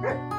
うんうん。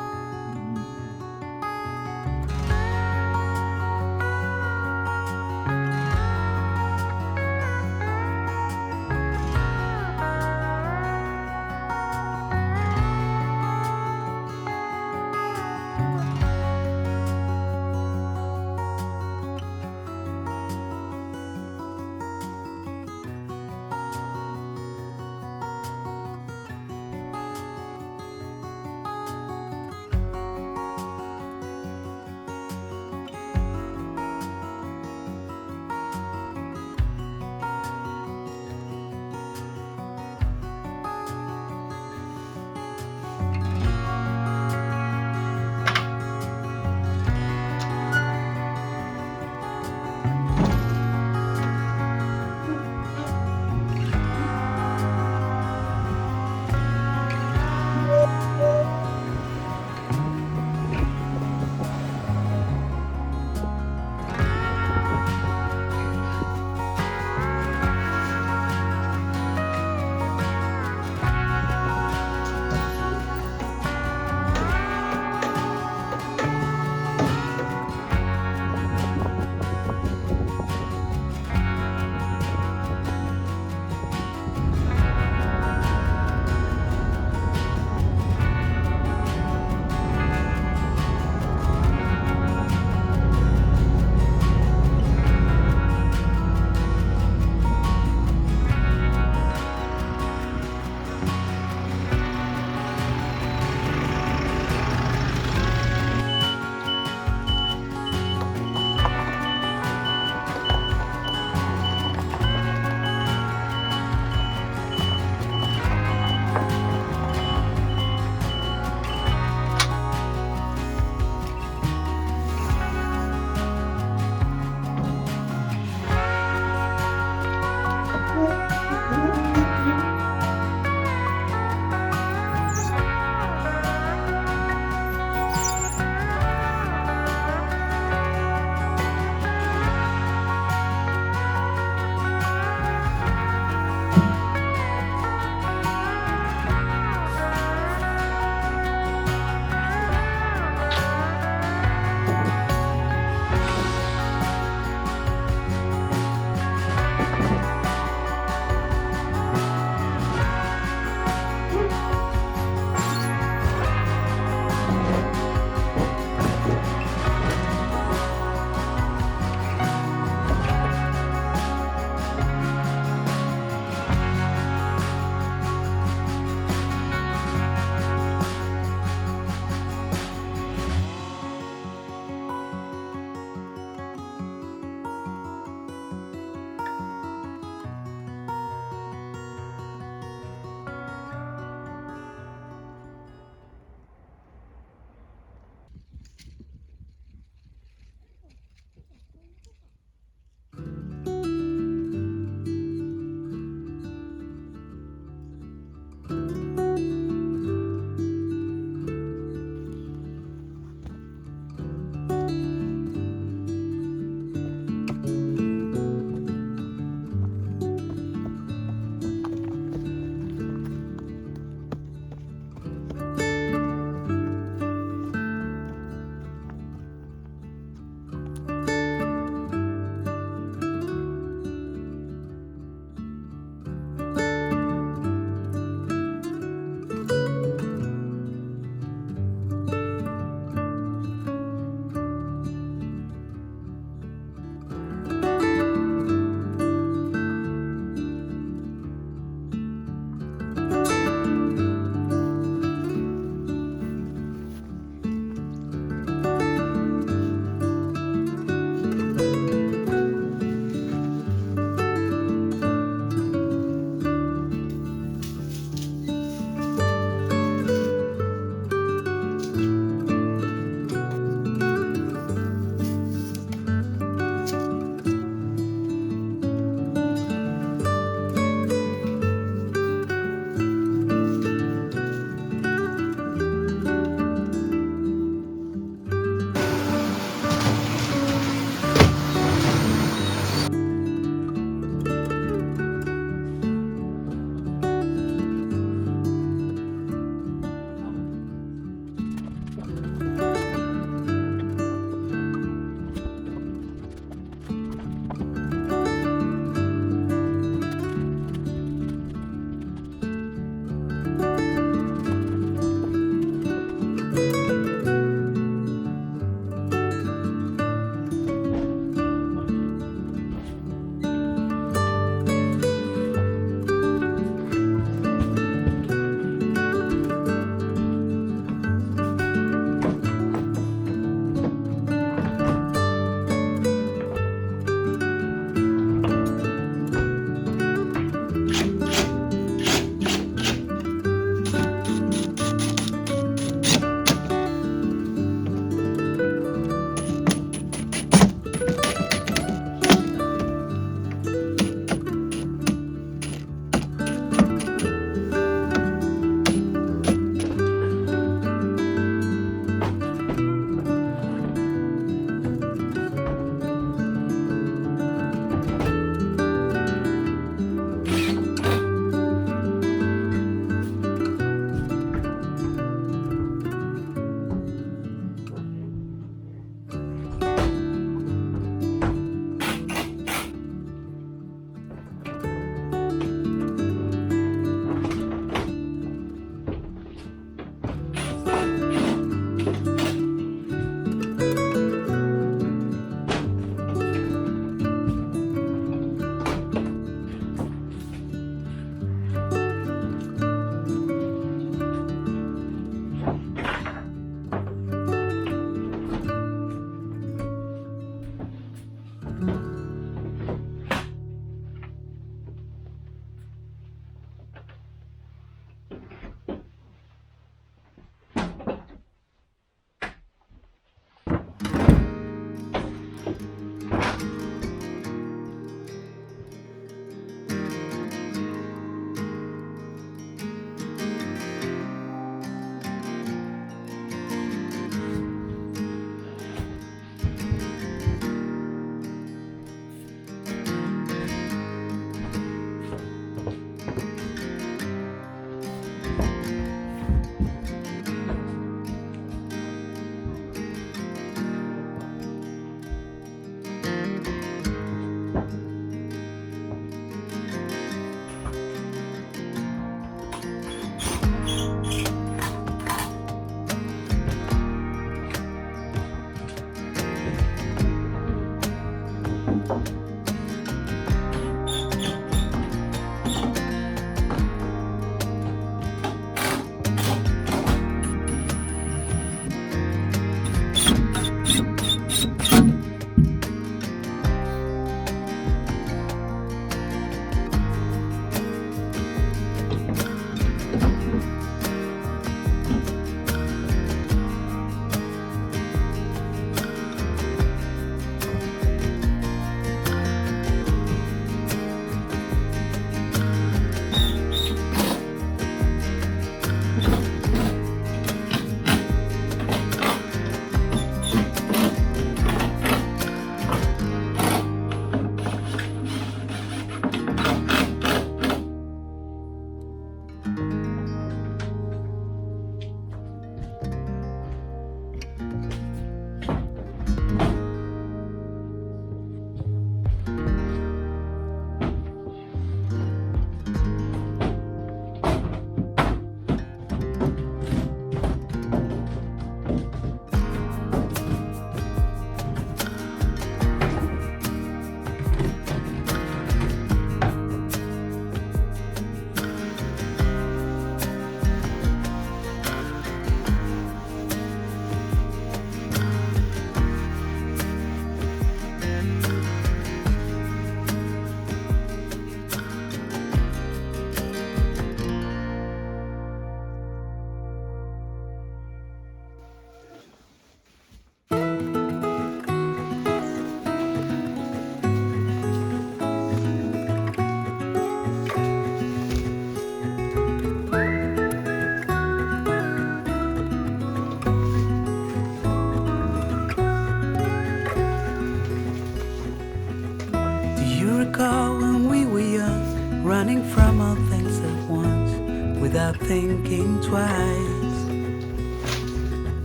thinking twice.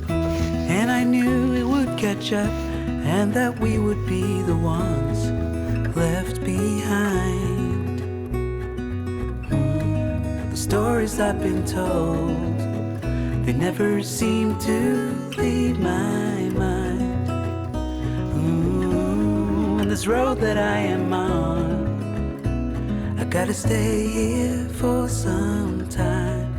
And I knew it would catch up, and that we would be the ones left behind. The stories I've been told, they never seem to leave my mind. And this road that I am on, I gotta stay here for some time.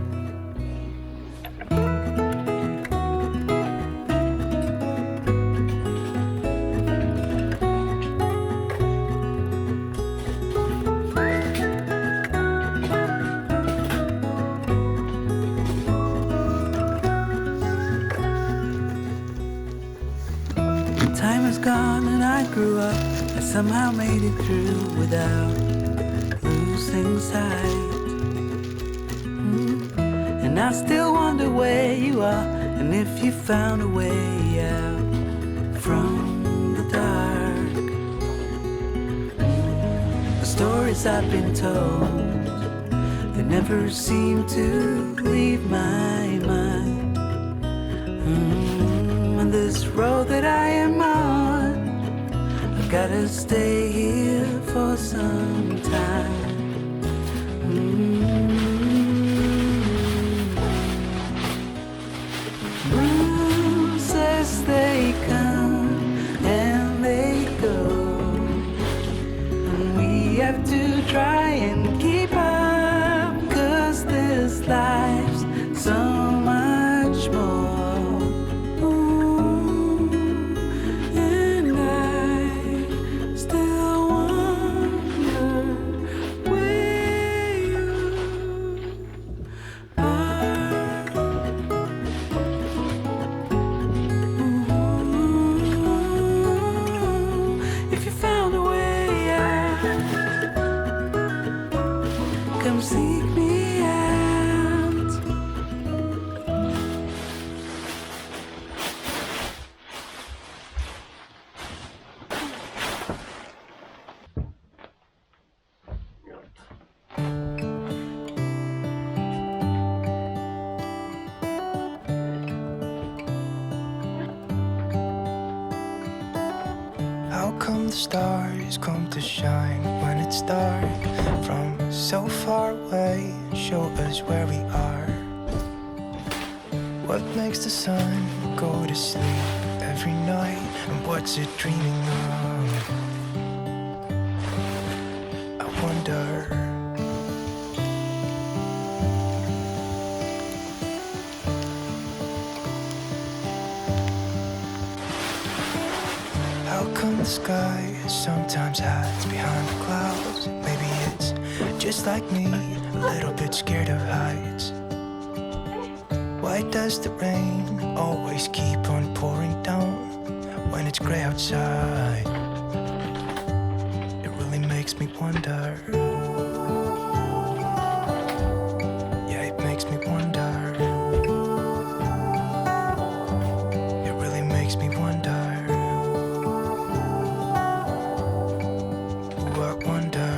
Time is gone and I grew up. I somehow made it through without losing sight. And I still wonder where you are, and if you found a way out from the dark. The stories I've been told, they never seem to leave my mind. And this road that I am on, I've gotta stay here for some time. Bruises, they come and they go, and we have to try and keep up, 'cause this life's so much more. Seek me out. How come the stars come to shine when it's dark from so far away and show us where we are? What makes the sun go to sleep every night, and what's it dreaming of? I wonder. How come the sky sometimes hides behind the clouds? Maybe it's just like me, a little bit scared of heights. Why does the rain always keep on pouring down when it's gray outside? It really makes me wonder. Yeah, it makes me wonder. It really makes me wonder. Ooh, I wonder.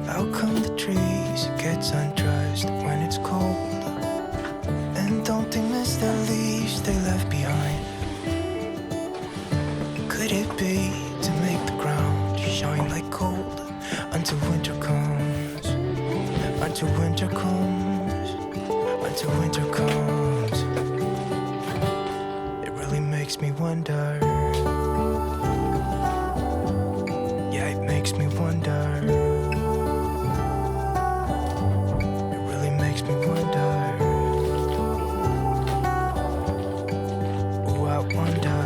How come the trees get undressed when it's cold? And don't they miss the leaves they left behind? Could it be to make the ground shine like gold until winter comes? Until winter comes, until winter comes. It really makes me wonder. Yeah, it makes me wonder. Makes me wonder. Oh, I wonder.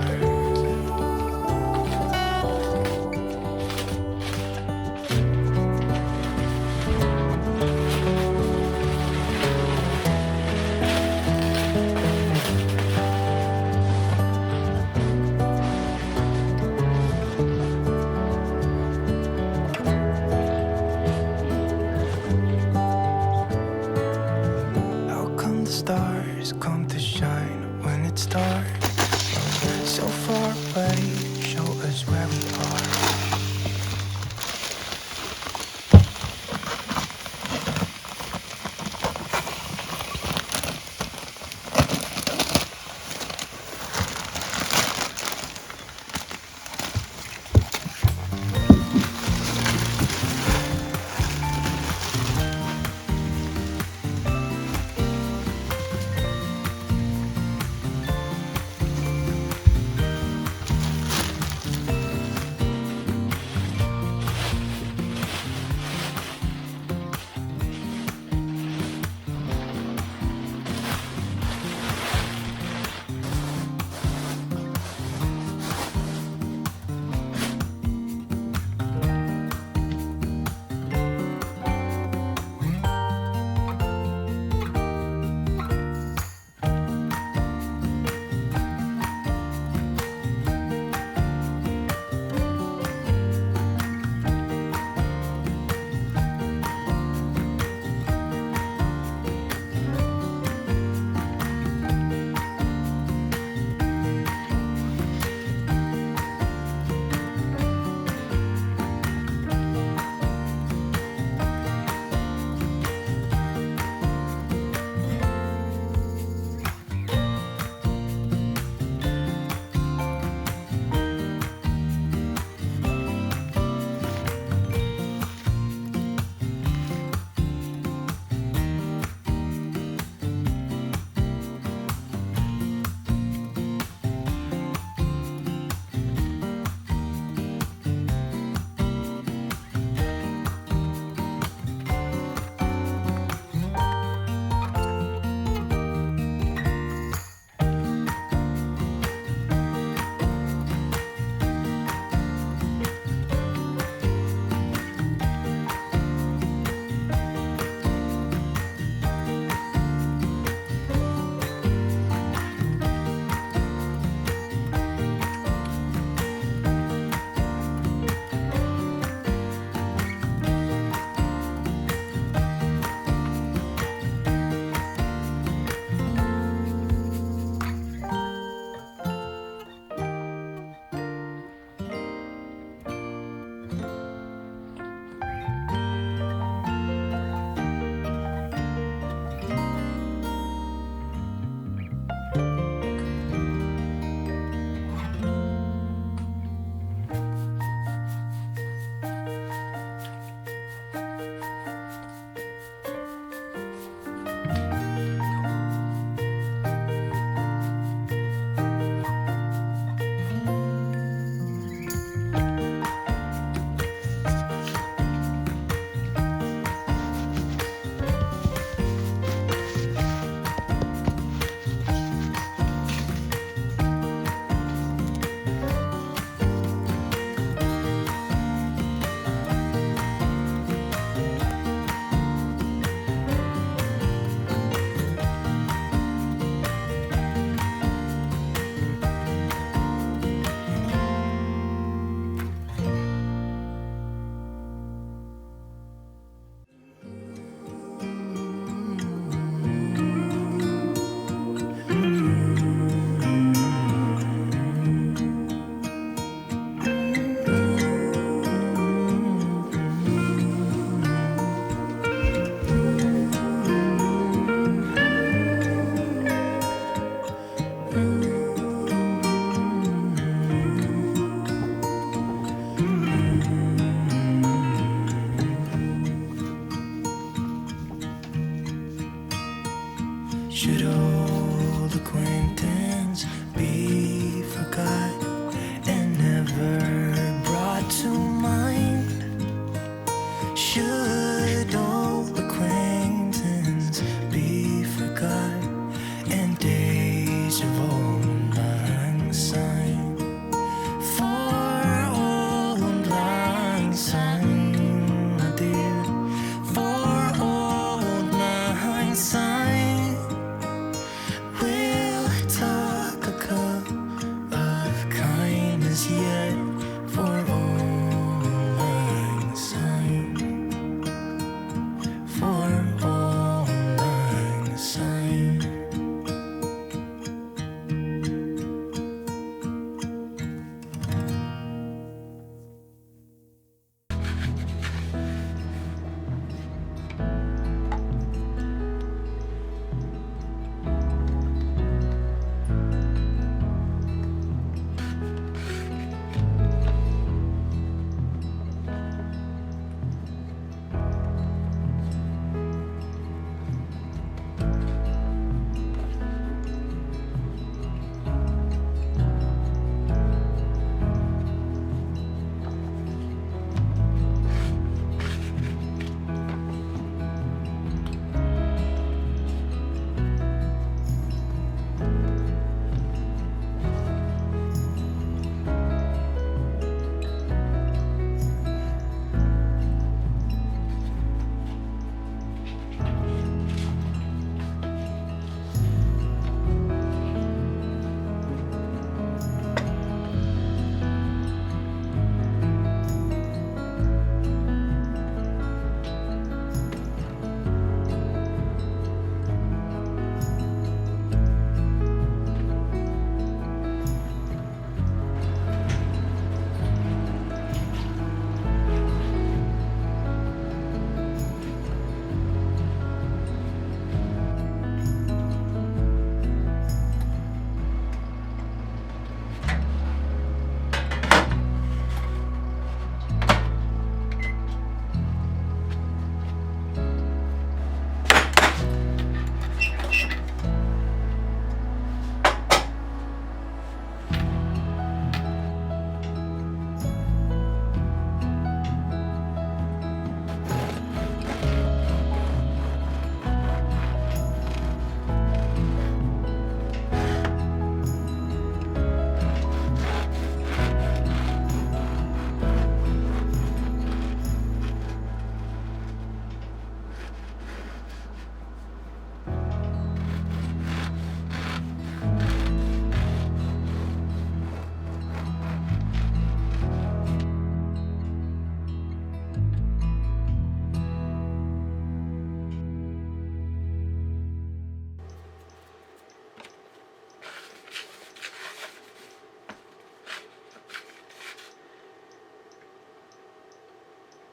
Should old acquaintance be forgot and never brought to mind? Should old acquaintance be forgot and days of old lang syne? For old lang syne, my dear, for old lang syne, we'll talk a cup of kindness yet for old lang syne, for old lang syne.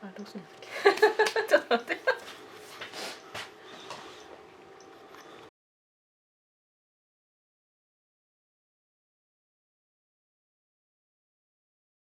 Ah, どうするんだっけちょっと待って